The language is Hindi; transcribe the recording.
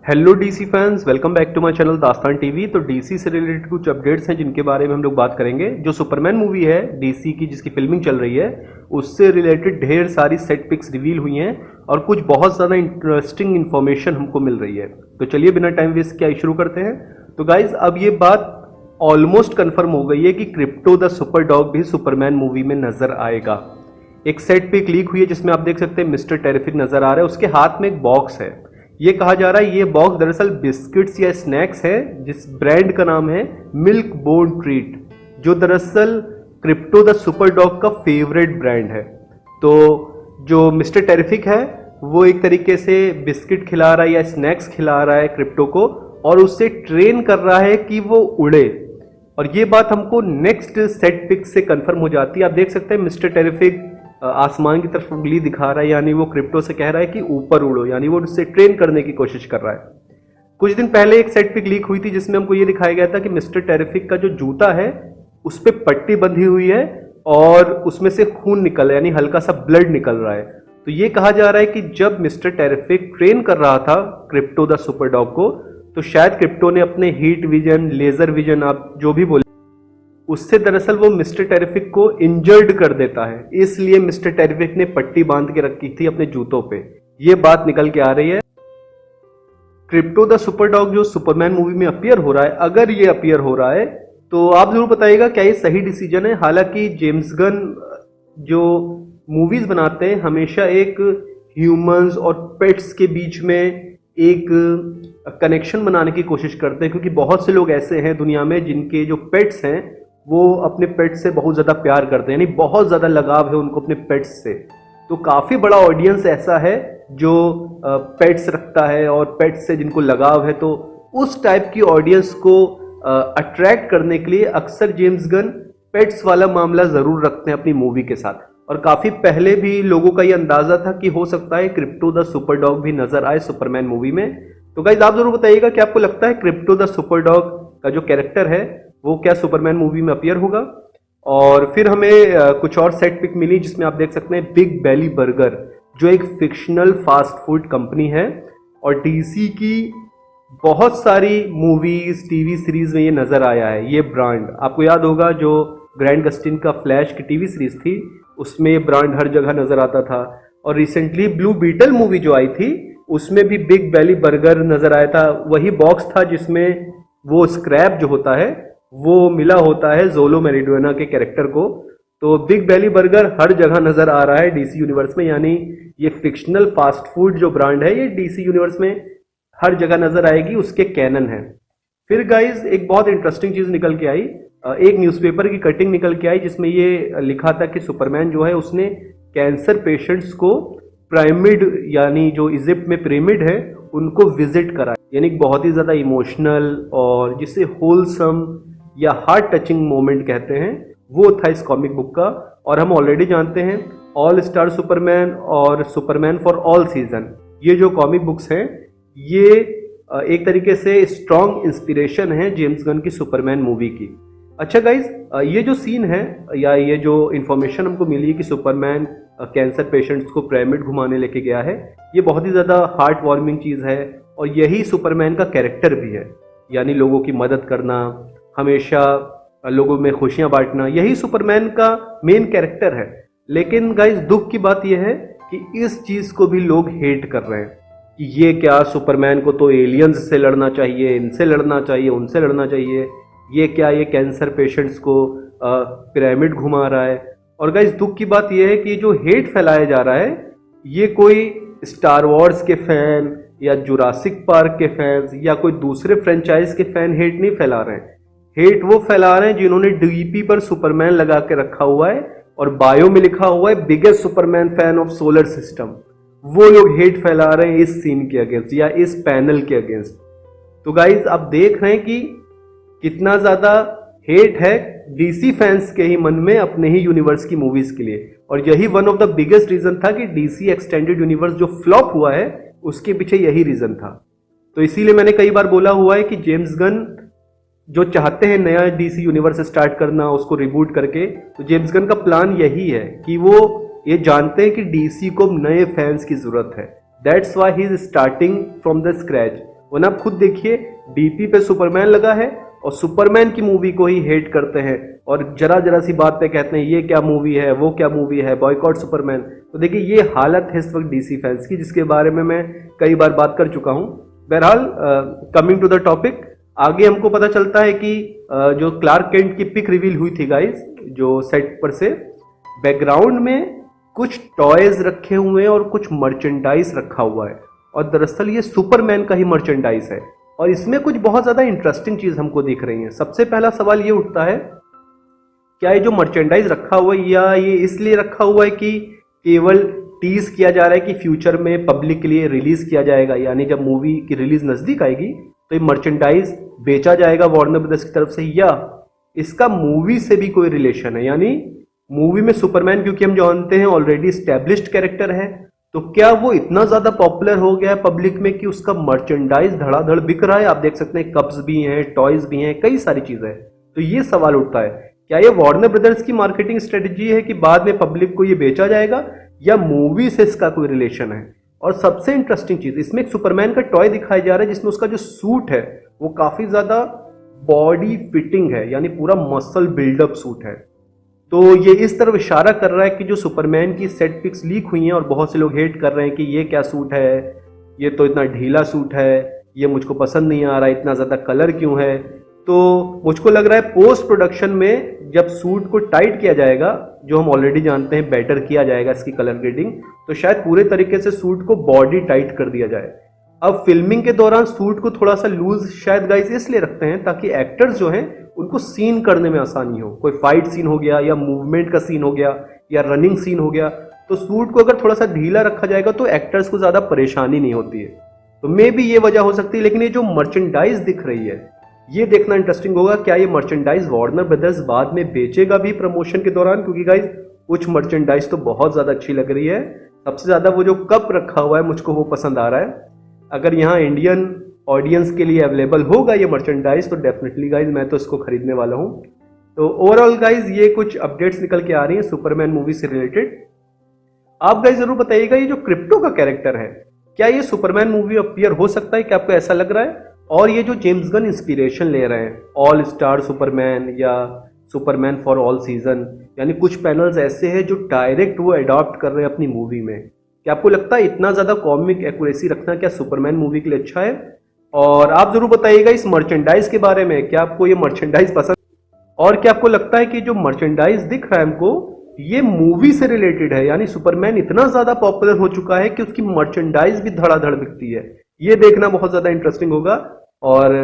Hello DC fans, welcome back to my channel Dastaan TV. तो डीसी से रिलेटेड कुछ अपडेट्स हैं जिनके बारे में हम लोग बात करेंगे। जो सुपरमैन मूवी है डीसी की जिसकी फिल्मिंग चल रही है उससे रिलेटेड ढेर सारी सेट पिक्स रिवील हुई हैं और कुछ बहुत ज़्यादा इंटरेस्टिंग इन्फॉर्मेशन हमको मिल रही है। तो चलिए बिना टाइम वेस्ट किए शुरू करते हैं। तो गाइज अब ये बात ऑलमोस्ट कन्फर्म हो गई है कि क्रिप्टो द सुपर डॉग भी सुपरमैन मूवी में नजर आएगा। एक सेट पिक लीक हुई है जिसमें आप देख सकते हैं मिस्टर टेरिफिक नजर आ रहा है, उसके हाथ में एक बॉक्स है। ये कहा जा रहा है ये बॉक्स दरअसल बिस्किट्स या स्नैक्स है जिस ब्रांड का नाम है मिल्क बोन ट्रीट, जो दरअसल क्रिप्टो द सुपर डॉग का फेवरेट ब्रांड है। तो जो मिस्टर टेरिफिक है वो एक तरीके से बिस्किट खिला रहा है या स्नैक्स खिला रहा है क्रिप्टो को और उससे ट्रेन कर रहा है कि वो उड़े। और ये बात हमको नेक्स्ट सेट पिक से कंफर्म हो जाती है। आप देख सकते हैं मिस्टर टेरिफिक आसमान की तरफ उंगली दिखा रहा है, यानी वो क्रिप्टो से कह रहा है कि ऊपर उड़ो, यानी वो उससे ट्रेन करने की कोशिश कर रहा है। कुछ दिन पहले एक सेट पिक लीक हुई थी जिसमें हमको ये दिखाया गया था कि मिस्टर टेरिफिक का जो जूता है उस पर पट्टी बंधी हुई है और उसमें से खून निकल यानी हल्का सा ब्लड निकल रहा है। तो ये कहा जा रहा है कि जब मिस्टर टेरिफिक ट्रेन कर रहा था क्रिप्टो द सुपर डॉग को तो शायद क्रिप्टो ने अपने हीट विजन, लेजर विजन, आप जो भी बोले, उससे दरअसल वो मिस्टर टेरिफिक को इंजर्ड कर देता है। इसलिए मिस्टर टेरिफिक ने पट्टी बांध के रखी थी अपने जूतों पे। ये बात निकल के आ रही है। क्रिप्टो द सुपर डॉग जो सुपरमैन मूवी में अपीयर हो रहा है, अगर ये अपीयर हो रहा है तो आप जरूर बताइएगा क्या ये सही डिसीजन है। हालांकि जेम्स गन जो मूवीज बनाते हैं हमेशा एक ह्यूमंस और पेट्स के बीच में एक कनेक्शन बनाने की कोशिश करते हैं, क्योंकि बहुत से लोग ऐसे हैं दुनिया में जिनके जो पेट्स हैं वो अपने पेट्स से बहुत ज़्यादा प्यार करते हैं, यानी बहुत ज़्यादा लगाव है उनको अपने पेट्स से। तो काफ़ी बड़ा ऑडियंस ऐसा है जो पेट्स रखता है और पेट्स से जिनको लगाव है। तो उस टाइप की ऑडियंस को अट्रैक्ट करने के लिए अक्सर जेम्स गन पेट्स वाला मामला ज़रूर रखते हैं अपनी मूवी के साथ। और काफ़ी पहले भी लोगों का ये अंदाज़ा था कि हो सकता है क्रिप्टो द सुपर डॉग भी नज़र आए सुपरमैन मूवी में। तो गाइज आप ज़रूर बताइएगा कि आपको लगता है क्रिप्टो द सुपर डॉग का जो कैरेक्टर है वो क्या सुपरमैन मूवी में अपीयर होगा। और फिर हमें कुछ और सेट पिक मिली जिसमें आप देख सकते हैं बिग बेली बर्गर, जो एक फिक्शनल फास्ट फूड कंपनी है और डीसी की बहुत सारी मूवीज, टीवी सीरीज में ये नजर आया है। ये ब्रांड आपको याद होगा, जो ग्रैंड गस्टिन का फ्लैश की टीवी सीरीज थी उसमें ये ब्रांड हर जगह नजर आता था। और रिसेंटली ब्लू बीटल मूवी जो आई थी उसमें भी बिग बेली बर्गर नजर आया था। वही बॉक्स था जिसमें वो स्क्रैप जो होता है वो मिला होता है जोलो मेरिडोना के कैरेक्टर को। तो बिग बेली बर्गर हर जगह नजर आ रहा है डीसी यूनिवर्स में, यानी ये फिक्शनल फास्ट फूड जो ब्रांड है ये डीसी यूनिवर्स में हर जगह नजर आएगी, उसके कैनन है। फिर गाइज एक बहुत इंटरेस्टिंग चीज निकल के आई, एक न्यूज़पेपर की कटिंग निकल के आई जिसमें ये लिखा था कि सुपरमैन जो है उसने कैंसर पेशेंट्स को पिरामिड, यानी जो इजिप्ट में पिरामिड है उनको विजिट करा, यानी बहुत ही ज्यादा इमोशनल और जिसे होलसम या हार्ट टचिंग मोमेंट कहते हैं वो था इस कॉमिक बुक का। और हम ऑलरेडी जानते हैं ऑल स्टार सुपरमैन और सुपरमैन फॉर ऑल सीजन, ये जो कॉमिक बुक्स हैं ये एक तरीके से स्ट्रॉन्ग इंस्पिरेशन है जेम्स गन की सुपरमैन मूवी की। अच्छा गाइज, ये जो सीन है या ये जो इन्फॉर्मेशन हमको मिली है कि सुपरमैन कैंसर पेशेंट्स को पिरामिड घुमाने लेके गया है, ये बहुत ही ज़्यादा हार्ट वार्मिंग चीज़ है और यही सुपरमैन का कैरेक्टर भी है, यानी लोगों की मदद करना, हमेशा लोगों में खुशियां बांटना, यही सुपरमैन का मेन कैरेक्टर है। लेकिन गाइस दुख की बात यह है कि इस चीज को भी लोग हेट कर रहे हैं कि ये क्या, सुपरमैन को तो एलियंस से लड़ना चाहिए, इनसे लड़ना चाहिए, उनसे लड़ना चाहिए, ये क्या, ये कैंसर पेशेंट्स को पिरामिड घुमा रहा है। और गाइस दुख की बात यह है कि जो हेट फैलाया जा रहा है ये कोई स्टार वॉर्स के फैन या जुरासिक पार्क के फैंस या कोई दूसरे फ्रेंचाइज के फैन हेट नहीं फैला रहे हैं। हेट वो फैला रहे हैं जिन्होंने डीपी पर सुपरमैन लगा के रखा हुआ है और बायो में लिखा हुआ है biggest Superman fan of solar system. वो लोग हेट फैला रहे हैं इस सीन के अगेंस्ट या इस पैनल के अगेंस्ट। तो गाइज आप देख रहे हैं कि कितना ज्यादा हेट है डीसी फैंस के ही मन में अपने ही यूनिवर्स की मूवीज के लिए। और यही one of the biggest reason था कि डीसी एक्सटेंडेड यूनिवर्स जो फ्लॉप हुआ है उसके पीछे यही रीजन था। तो इसीलिए मैंने कई बार बोला हुआ है कि जेम्स गन जो चाहते हैं नया डीसी यूनिवर्स स्टार्ट करना, उसको रिबूट करके, तो जेम्स गन का प्लान यही है कि वो ये जानते हैं कि डीसी को नए फैंस की जरूरत है। That's why he is starting from the scratch. वरना आप खुद देखिए डीपी पे सुपरमैन लगा है और सुपरमैन की मूवी को ही हेट करते हैं और जरा जरा सी बात पे कहते हैं ये क्या मूवी है, वो क्या मूवी है, बॉयकॉट सुपरमैन। तो देखिए ये हालत है इस वक्त डीसी फैंस की, जिसके बारे में मैं कई बार बात कर चुका हूं। बहरहाल कमिंग टू द टॉपिक, आगे हमको पता चलता है कि जो क्लार्क केंट की पिक रिवील हुई थी गाइस, जो सेट पर से बैकग्राउंड में कुछ टॉयज रखे हुए हैं और कुछ मर्चेंडाइज रखा हुआ है, और दरअसल ये सुपरमैन का ही मर्चेंडाइज है। और इसमें कुछ बहुत ज्यादा इंटरेस्टिंग चीज हमको दिख रही है। सबसे पहला सवाल ये उठता है, क्या ये जो मर्चेंडाइज रखा हुआ है या ये इसलिए रखा हुआ है कि केवल टीज किया जा रहा है कि फ्यूचर में पब्लिक के लिए रिलीज किया जाएगा, यानी जब मूवी की रिलीज नजदीक आएगी तो ये मर्चेंडाइज बेचा जाएगा वार्नर ब्रदर्स की तरफ से, या इसका मूवी से भी कोई रिलेशन है? यानी मूवी में सुपरमैन, क्योंकि हम जानते हैं ऑलरेडी स्टैब्लिश्ड कैरेक्टर है, तो क्या वो इतना ज्यादा पॉपुलर हो गया है पब्लिक में कि उसका मर्चेंडाइज धड़ाधड़ बिक रहा है? आप देख सकते हैं कप्स भी हैं, टॉयज भी हैं, कई सारी चीजें हैं। तो ये सवाल उठता है, क्या ये वार्नर ब्रदर्स की मार्केटिंग स्ट्रेटजी है कि बाद में पब्लिक को ये बेचा जाएगा, या मूवी से इसका कोई रिलेशन है? और सबसे इंटरेस्टिंग चीज, इसमें एक सुपरमैन का टॉय दिखाया जा रहा है जिसमें उसका जो सूट है वो काफी ज्यादा बॉडी फिटिंग है, यानी पूरा मसल बिल्डअप सूट है। तो ये इस तरफ इशारा कर रहा है कि जो सुपरमैन की सेट पिक्स लीक हुई हैं और बहुत से लोग हेट कर रहे हैं कि ये क्या सूट है, ये तो इतना ढीला सूट है, ये मुझको पसंद नहीं आ रहा, इतना ज़्यादा कलर क्यों है। तो मुझको लग रहा है पोस्ट प्रोडक्शन में जब सूट को टाइट किया जाएगा, जो हम ऑलरेडी जानते हैं बेटर किया जाएगा इसकी कलर ग्रेडिंग, तो शायद पूरे तरीके से सूट को बॉडी टाइट कर दिया जाए। अब फिल्मिंग के दौरान सूट को थोड़ा सा लूज शायद गाइस इसलिए रखते हैं ताकि एक्टर्स जो हैं उनको सीन करने में आसानी हो। कोई फाइट सीन हो गया या मूवमेंट का सीन हो गया या रनिंग सीन हो गया, तो सूट को अगर थोड़ा सा ढीला रखा जाएगा तो एक्टर्स को ज्यादा परेशानी नहीं होती है। तो मे भी ये वजह हो सकती है। लेकिन ये जो मर्चेंडाइज दिख रही है, ये देखना इंटरेस्टिंग होगा, क्या ये मर्चेंडाइज वार्नर ब्रदर्स बाद में बेचेगा भी प्रमोशन के दौरान? क्योंकि गाइज कुछ मर्चेंडाइज तो बहुत ज्यादा अच्छी लग रही है। सबसे ज्यादा वो जो कप रखा हुआ है मुझको वो पसंद आ रहा है। अगर यहाँ इंडियन ऑडियंस के लिए अवेलेबल होगा ये मर्चेंडाइज तो डेफिनेटली गाइज मैं तो इसको खरीदने वाला हूँ। तो ओवरऑल गाइज ये कुछ अपडेट्स निकल के आ रही हैं सुपरमैन मूवी से रिलेटेड। आप गाइज जरूर बताइएगा, ये जो क्रिप्टो का कैरेक्टर है क्या ये सुपरमैन मूवी अपीयर हो सकता है? क्या आपको ऐसा लग रहा है? और ये जो जेम्स गन इंस्पिरेशन ले रहे हैं ऑल स्टार सुपरमैन या सुपरमैन फॉर ऑल सीजन, यानी कुछ पैनल्स ऐसे हैं जो डायरेक्ट वो अडॉप्ट कर रहे हैं अपनी मूवी में, क्या आपको लगता है इतना ज्यादा कॉमिक एक्यूरेसी रखना क्या सुपरमैन मूवी के लिए अच्छा है? और आप जरूर बताइएगा इस मर्चेंडाइज के बारे में, क्या आपको ये मर्चेंडाइज पसंद, और क्या आपको लगता है कि जो मर्चेंडाइज दिख रहा है हमको ये मूवी से रिलेटेड है, यानी सुपरमैन इतना ज्यादा पॉपुलर हो चुका है कि उसकी मर्चेंडाइज भी धड़ाधड़ बिकती है? ये देखना बहुत ज्यादा इंटरेस्टिंग होगा। और